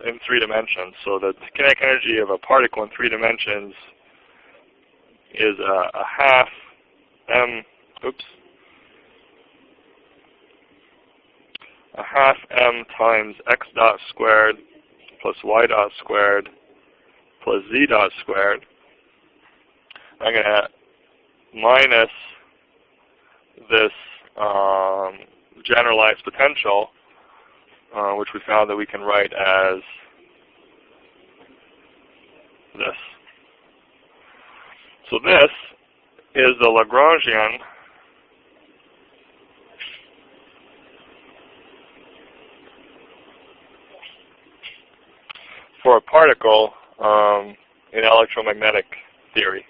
in 3 dimensions. So the kinetic energy of a particle in 3 dimensions is a half m times x dot squared plus y dot squared plus z dot squared. I'm going to minus this generalized potential, which we found that we can write as this. So this is the Lagrangian for a particle in electromagnetic theory.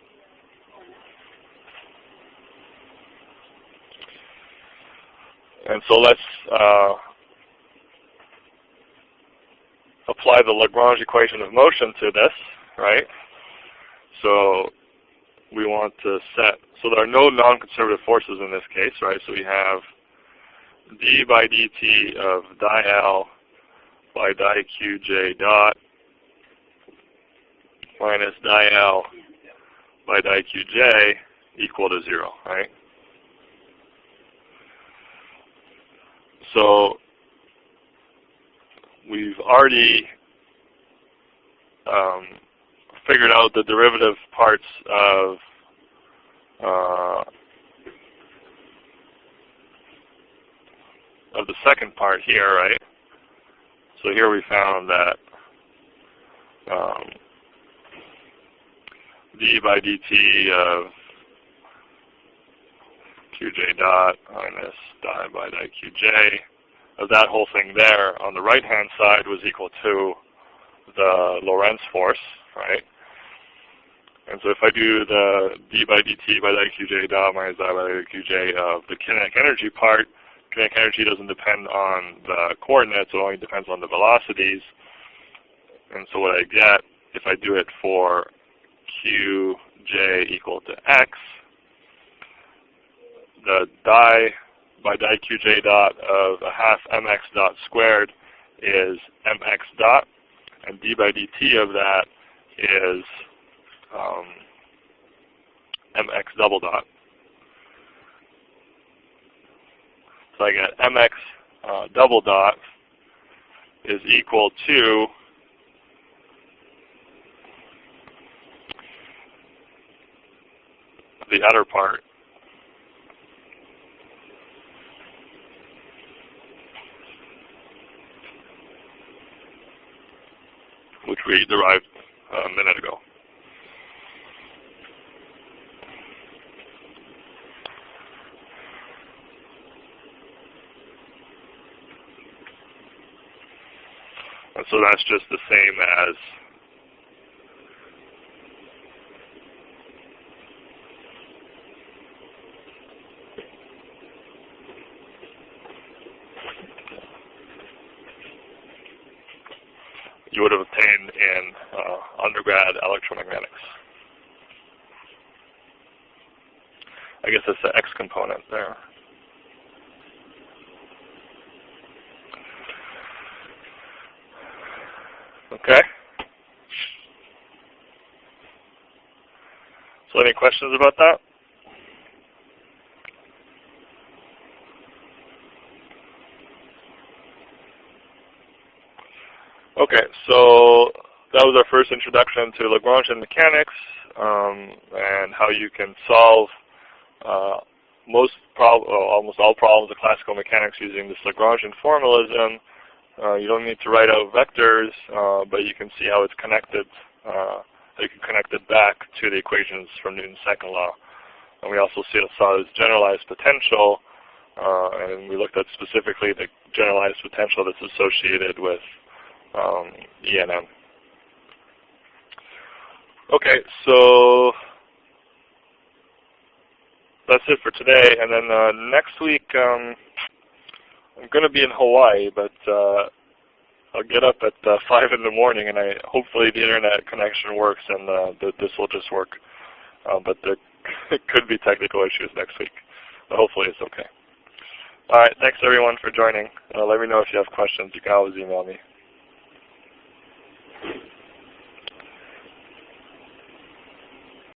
And so let's apply the Lagrange equation of motion to this, right? So we want to set, so there are no non-conservative forces in this case, right? So we have d by dt of di L by di qj dot minus di L by di qj equal to 0, right? So we've already figured out the derivative parts of the second part here, right? So here we found that d by dt of qj dot minus di by di qj of that whole thing there on the right-hand side was equal to the Lorentz force, right? And so if I do the d by dt by di qj dot minus di by di qj of the kinetic energy part, kinetic energy doesn't depend on the coordinates, it only depends on the velocities. And so what I get, if I do it for qj equal to x, the di by di qj dot of a half mx dot squared is mx dot, and d by dt of that is mx double dot. So I get mx double dot is equal to the other part, which we derived a minute ago. And so that's just the same as you would have obtained in undergrad electromagnetics. I guess that's the X component there. Okay. So any questions about that? Okay, so that was our first introduction to Lagrangian mechanics and how you can solve almost all problems of classical mechanics using this Lagrangian formalism. You don't need to write out vectors, but you can see how it's connected. You can connect it back to the equations from Newton's second law. And we also saw this generalized potential, and we looked at specifically the generalized potential that's associated with ENM. Okay, so that's it for today. And then next week, I'm going to be in Hawaii, but I'll get up at 5 in the morning, and hopefully the internet connection works, and this will just work. But there could be technical issues next week. But hopefully it's okay. All right, thanks everyone for joining. Let me know if you have questions. You can always email me.